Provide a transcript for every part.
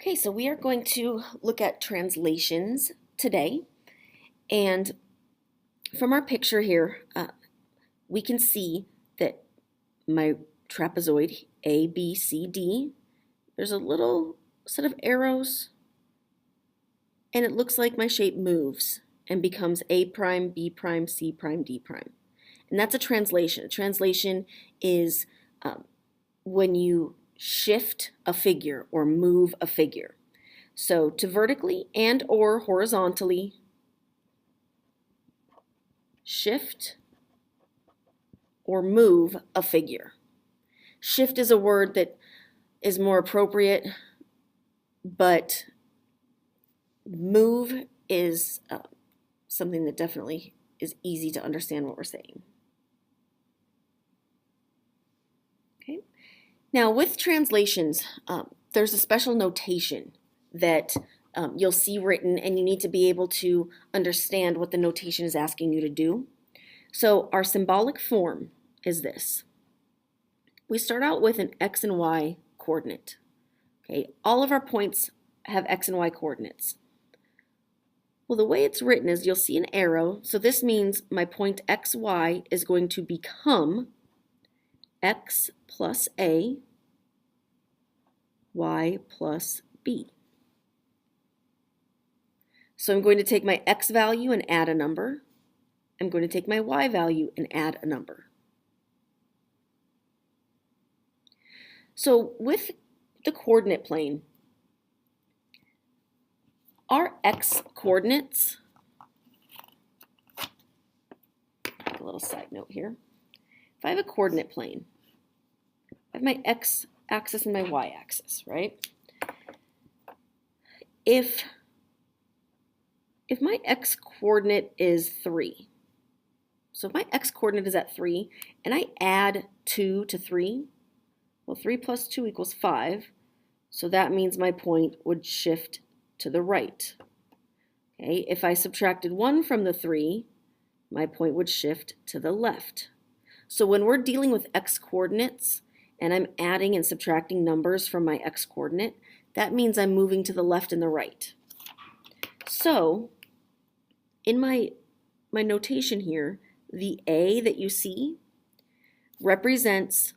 Okay, so we are going to look at translations today. And from our picture here, we can see that my trapezoid A, B, C, D, there's a little set of arrows, and it looks like my shape moves and becomes A prime, B prime, C prime, D prime. And that's a translation. A translation is when you shift a figure or move a figure. So to vertically and or horizontally shift or move a figure. Shift is a word that is more appropriate, but move is something that definitely is easy to understand what we're saying. Okay. Now with translations, there's a special notation that you'll see written, and you need to be able to understand what the notation is asking you to do. So our symbolic form is this. We start out with an x and y coordinate. Okay, all of our points have x and y coordinates. Well, the way it's written is you'll see an arrow, so this means my point xy is going to become x plus a, y plus b. So I'm going to take my x value and add a number. I'm going to take my y value and add a number. So with the coordinate plane, our x coordinates, a little side note here. If I have a coordinate plane, I have my x axis and my y axis, right? If my x coordinate is 3, so if my x coordinate is at 3 and I add 2 to 3, well, 3 plus 2 equals 5, so that means my point would shift to the right. Okay, if I subtracted 1 from the 3, my point would shift to the left. So when we're dealing with x coordinates and I'm adding and subtracting numbers from my x coordinate, that means I'm moving to the left and the right. So in my notation here, the A that you see represents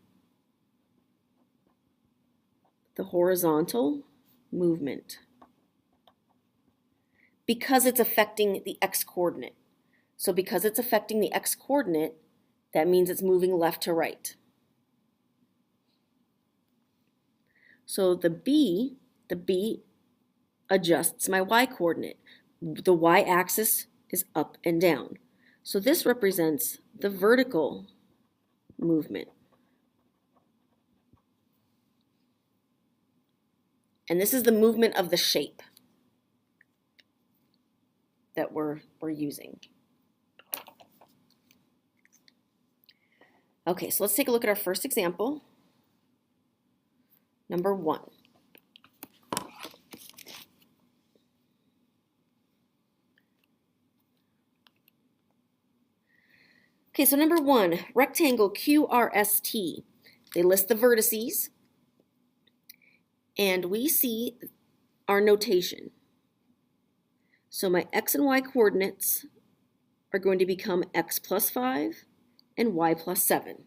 the horizontal movement because it's affecting the x-coordinate. So because it's affecting the x-coordinate, that means it's moving left to right. So the B adjusts my y-coordinate. The y-axis is up and down. So this represents the vertical movement. And this is the movement of the shape that we're using. Okay, so let's take a look at our first example. Number 1. Okay, so number 1, rectangle QRST. They list the vertices, and we see our notation. So my x and y coordinates are going to become x plus 5 and y plus 7.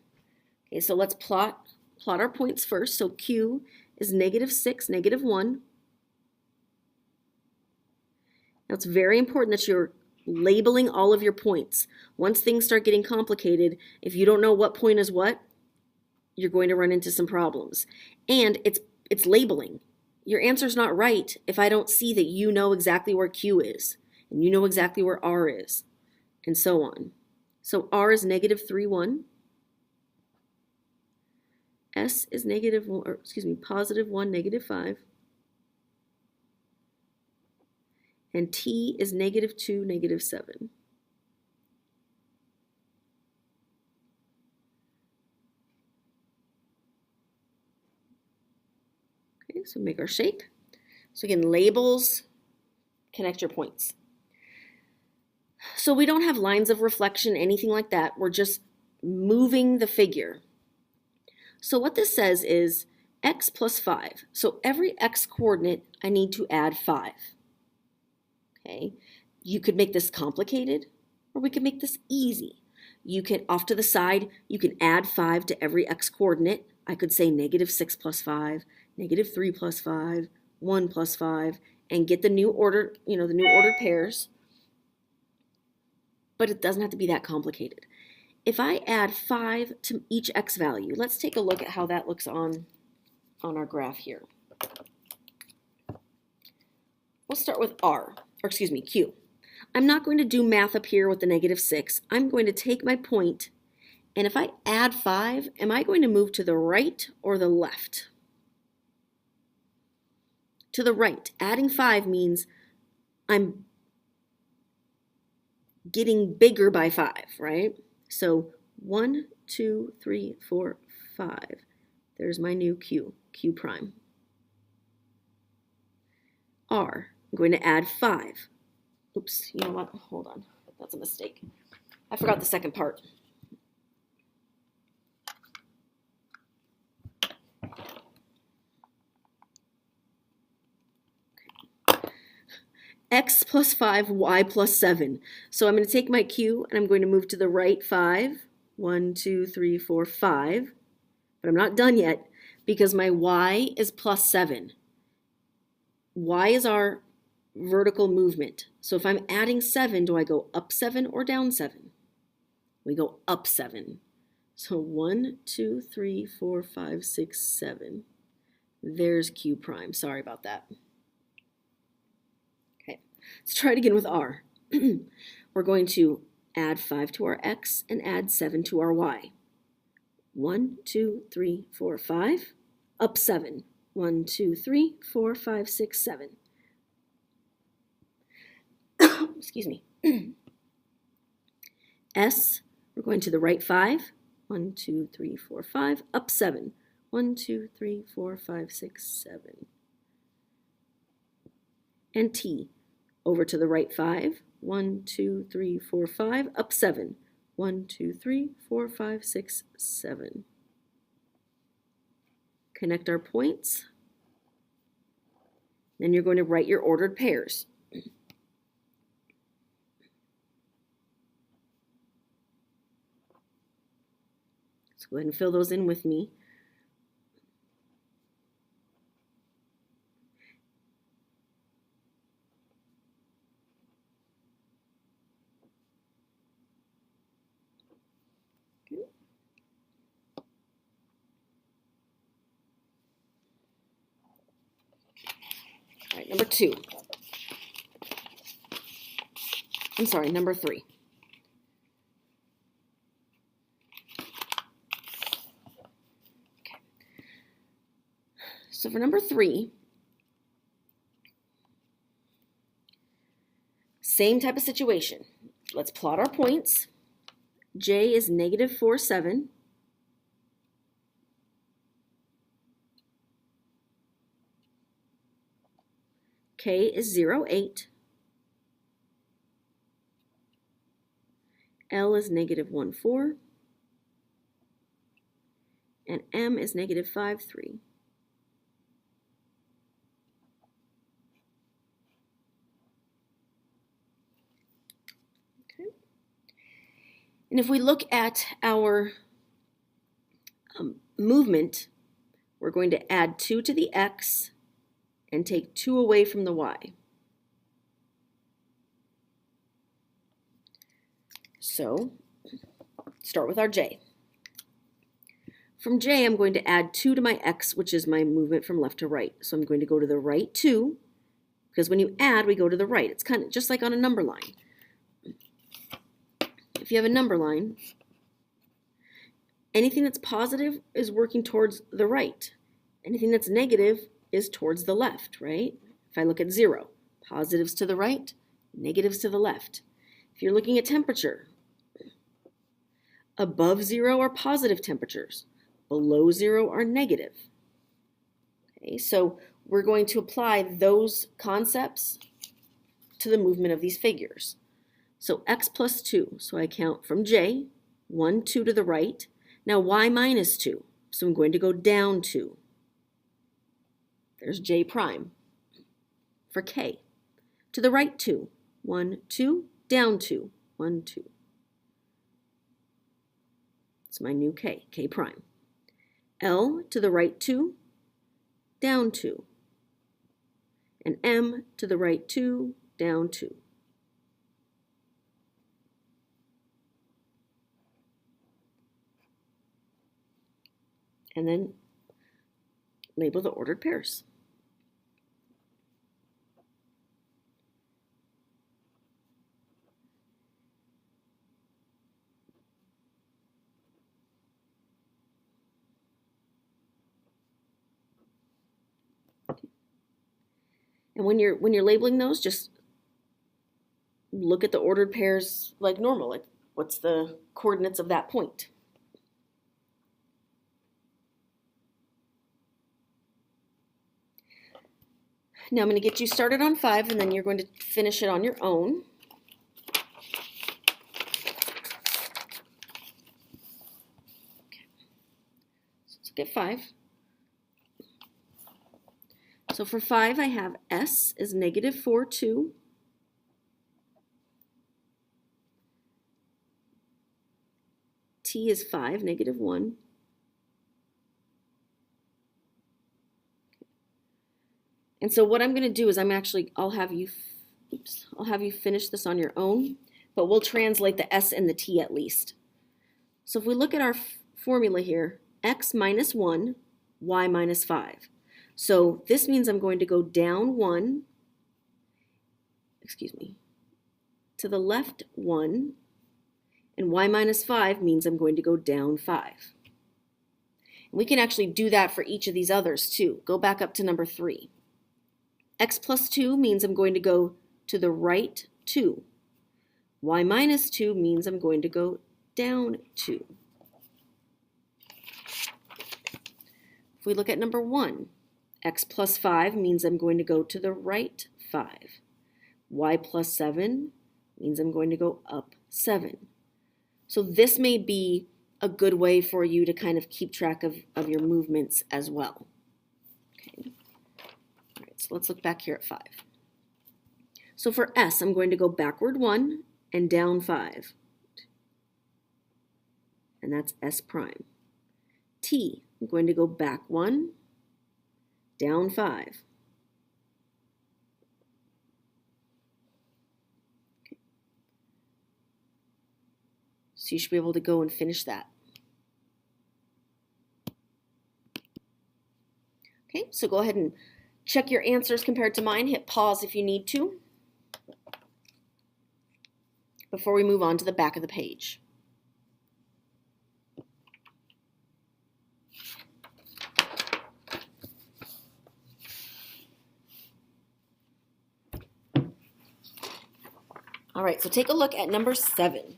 Okay, so let's plot our points first. So Q is -6, -1. Now it's very important that you're labeling all of your points. Once things start getting complicated, if you don't know what point is what, you're going to run into some problems. And it's labeling. Your answer's not right if I don't see that you know exactly where Q is, and you know exactly where R is, and so on. So R is -3, 1. S is +1, -5. And T is -2, -7. Okay, so make our shape. So again, labels, connect your points. So we don't have lines of reflection, anything like that. We're just moving the figure. So what this says is x plus 5. So every x coordinate, I need to add 5. Okay, you could make this complicated, or we could make this easy. You can, off to the side, you can add 5 to every x coordinate. I could say negative 6 plus 5, negative 3 plus 5, 1 plus 5, and get the new order, the new ordered pairs. But it doesn't have to be that complicated. If I add 5 to each x value, let's take a look at how that looks on our graph here. We'll start with Q. I'm not going to do math up here with the negative 6. I'm going to take my point, and if I add 5, am I going to move to the right or the left? To the right. Adding 5 means I'm getting bigger by 5, right? So 1, 2, 3, 4, 5. There's my new Q prime. R, I'm going to add 5. Oops, you know what? Hold on. That's a mistake. I forgot the second part. X plus 5, Y plus 7. So I'm going to take my Q and I'm going to move to the right 5. 1, 2, 3, 4, 5. But I'm not done yet because my Y is plus 7. Y is our vertical movement. So if I'm adding 7, do I go up 7 or down 7? We go up 7. So 1, 2, 3, 4, 5, 6, 7. There's Q prime. Sorry about that. Okay, let's try it again with R. We're going to add 5 to our X and add 7 to our Y. 1, 2, 3, 4, 5. Up 7. 1, 2, 3, 4, 5, 6, 7. Excuse me. S, we're going to the right 5. 1, 2, 3, 4, 5. Up 7. 1, 2, 3, 4, 5, 6, 7. And T, over to the right 5. 1, 2, 3, 4, 5. Up 7. 1, 2, 3, 4, 5, 6, 7. Connect our points. Then you're going to write your ordered pairs. So go ahead and fill those in with me. Okay. All right, number 2. I'm sorry, number 3. So for number 3, same type of situation. Let's plot our points. J is negative 4, 7. K is 0, 8. L is negative 1, 4. And M is negative 5, 3. And if we look at our movement, we're going to add 2 to the x and take 2 away from the y. So start with our j. From j, I'm going to add 2 to my x, which is my movement from left to right. So I'm going to go to the right 2, because when you add, we go to the right. It's kind of just like on a number line. If you have a number line, anything that's positive is working towards the right. Anything that's negative is towards the left, right? If I look at 0, positives to the right, negatives to the left. If you're looking at temperature, above 0 are positive temperatures, below 0 are negative. Okay, so we're going to apply those concepts to the movement of these figures. So x plus 2, so I count from j, 1, 2 to the right. Now y minus 2, so I'm going to go down 2. There's j prime. For k, to the right 2, 1, 2, down 2, 1, 2. It's my new k, k prime. L to the right 2, down 2. And M to the right 2, down 2. And then label the ordered pairs. And when you're labeling those, just look at the ordered pairs like normal. Like, what's the coordinates of that point? Now I'm going to get you started on 5, and then you're going to finish it on your own. Okay. So let's get 5. So for 5, I have S is negative 4, 2. T is 5, negative 1. And so what I'm going to do is I'll have you finish this on your own, but we'll translate the S and the T at least. So if we look at our formula here, x minus 1, y minus 5. So this means I'm going to go down 1, to the left 1, and y minus 5 means I'm going to go down 5. And we can actually do that for each of these others too. Go back up to number 3. X plus 2 means I'm going to go to the right 2. Y minus 2 means I'm going to go down 2. If we look at number 1, x plus 5 means I'm going to go to the right 5. Y plus 7 means I'm going to go up 7. So this may be a good way for you to kind of keep track of your movements as well. Okay. All right, so let's look back here at 5. So for S, I'm going to go backward 1 and down 5. And that's S prime. T, I'm going to go back 1, down 5. Okay. So you should be able to go and finish that. Okay, so go ahead and check your answers compared to mine. Hit pause if you need to before we move on to the back of the page. All right, so take a look at number 7.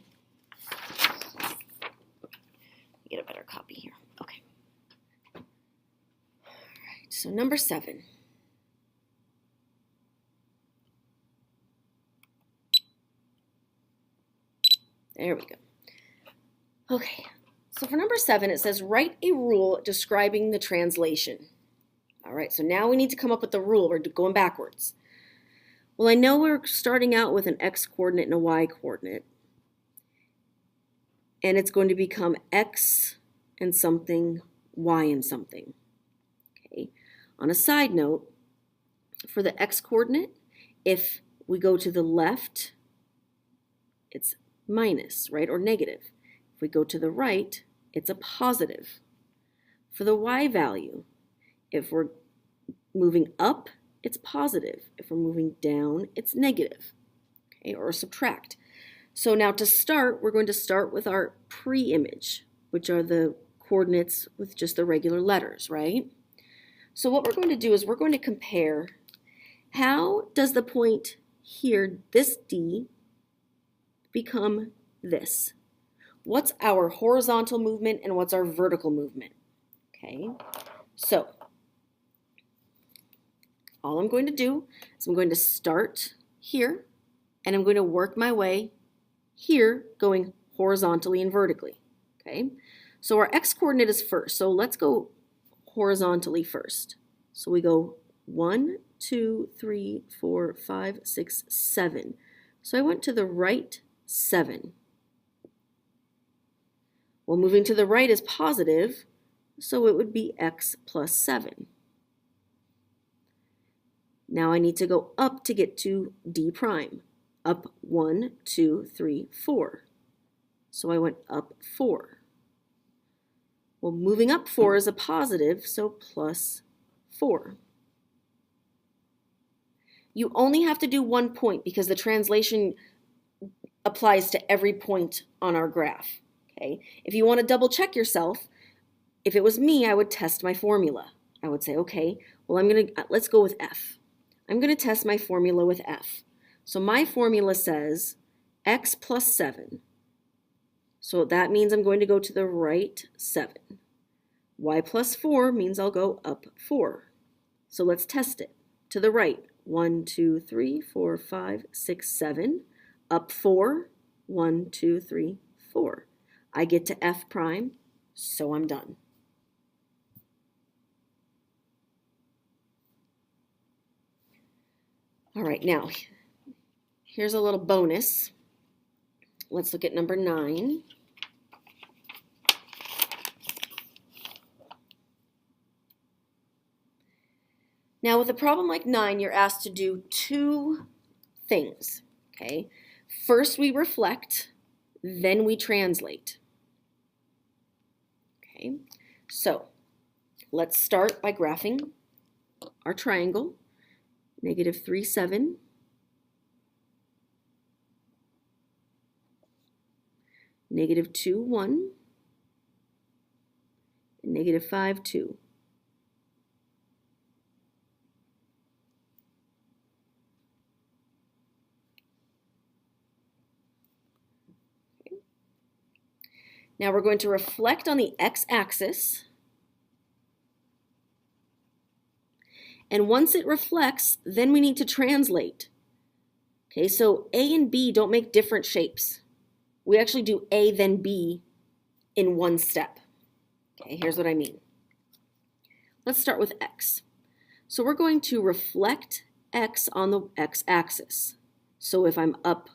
Get a better copy here. Okay. All right, so number 7. There we go. Okay, so for number 7, it says write a rule describing the translation. All right, so now we need to come up with the rule. We're going backwards. Well, I know we're starting out with an x coordinate and a y coordinate. And it's going to become x and something, y and something. Okay. On a side note, for the x coordinate, if we go to the left, it's minus, right, or negative. If we go to the right, it's a positive. For the y value, if we're moving up, it's positive. If we're moving down, it's negative, okay, or subtract. So now to start, we're going to start with our pre-image, which are the coordinates with just the regular letters, right? So what we're going to do is we're going to compare how does the point here, this D, become this? What's our horizontal movement and what's our vertical movement? Okay, so all I'm going to do is I'm going to start here and I'm going to work my way here going horizontally and vertically. Okay, so our x coordinate is first, so let's go horizontally first. So we go 1, 2, 3, 4, 5, 6, 7. So I went to the right 7. Well, moving to the right is positive, so it would be x plus 7. Now I need to go up to get to d prime. Up 1, 2, 3, 4. So I went up 4. Well, moving up 4 is a positive, so plus 4. You only have to do 1 point because the translation applies to every point on our graph. Okay? If you want to double check yourself, if it was me, I would test my formula. I would say, okay, well, let's go with f. I'm going to test my formula with f. So my formula says x plus 7. So that means I'm going to go to the right 7. Y plus 4 means I'll go up 4. So let's test it. To the right, 1, 2, 3, 4, 5, 6, 7. Up 4, 1, 2, 3, 4. I get to f prime, so I'm done. All right, now, here's a little bonus. Let's look at number 9. Now, with a problem like 9, you're asked to do 2 things, okay? First, we reflect, then we translate. Okay, so let's start by graphing our triangle. Negative 3, 7. Negative 2, 1. And negative 5, 2. Okay. Now we're going to reflect on the x-axis. And once it reflects, then we need to translate. Okay, so A and B don't make different shapes. We actually do A then B in one step. Okay, here's what I mean. Let's start with x. So we're going to reflect x on the x-axis. So if I'm up,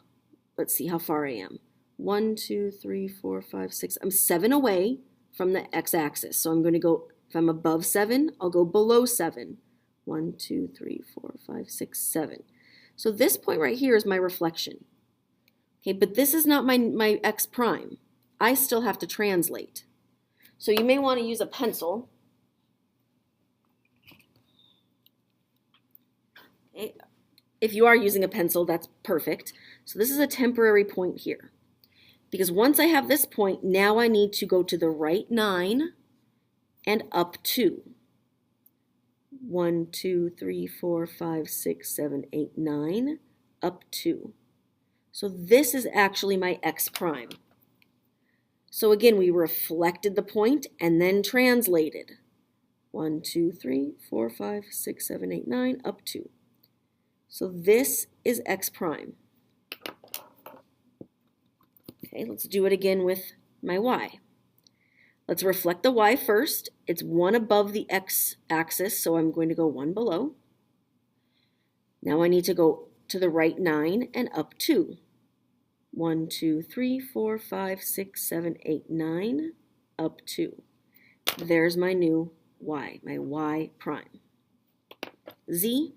let's see how far I am. 1, 2, 3, 4, 5, 6. I'm 7 away from the x-axis. So I'm going to go, if I'm above 7, I'll go below 7. 1, 2, 3, 4, 5, 6, 7. So this point right here is my reflection. Okay, but this is not my x prime. I still have to translate. So you may want to use a pencil. Okay. If you are using a pencil, that's perfect. So this is a temporary point here. Because once I have this point, now I need to go to the right 9 and up 2. 1, 2, 3, 4, 5, 6, 7, 8, 9, up 2. So this is actually my x prime. So again, we reflected the point and then translated. 1, 2, 3, 4, 5, 6, 7, 8, 9, up 2. So this is x prime. Okay, let's do it again with my y. Let's reflect the y first. It's 1 above the x-axis, so I'm going to go 1 below. Now I need to go to the right 9 and up 2. 1, 2, 3, 4, 5, 6, 7, 8, 9, up 2. There's my new y, my y prime. Z,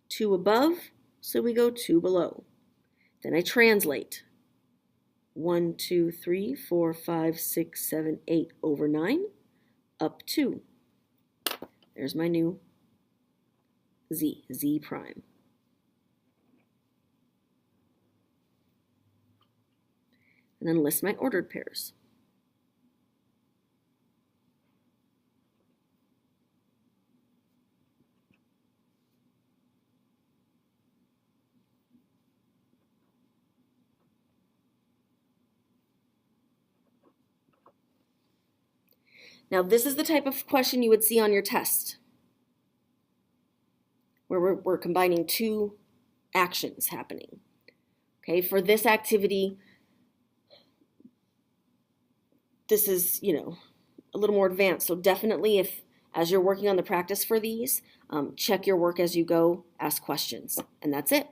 2 above, so we go 2 below. Then I translate. 1, 2, 3, 4, 5, 6, 7, 8 over 9, up 2. There's my new z, z prime. And then list my ordered pairs. Now, this is the type of question you would see on your test, where we're combining 2 actions happening. Okay, for this activity, this is, a little more advanced. So definitely if As you're working on the practice for these, check your work as you go, ask questions, and that's it.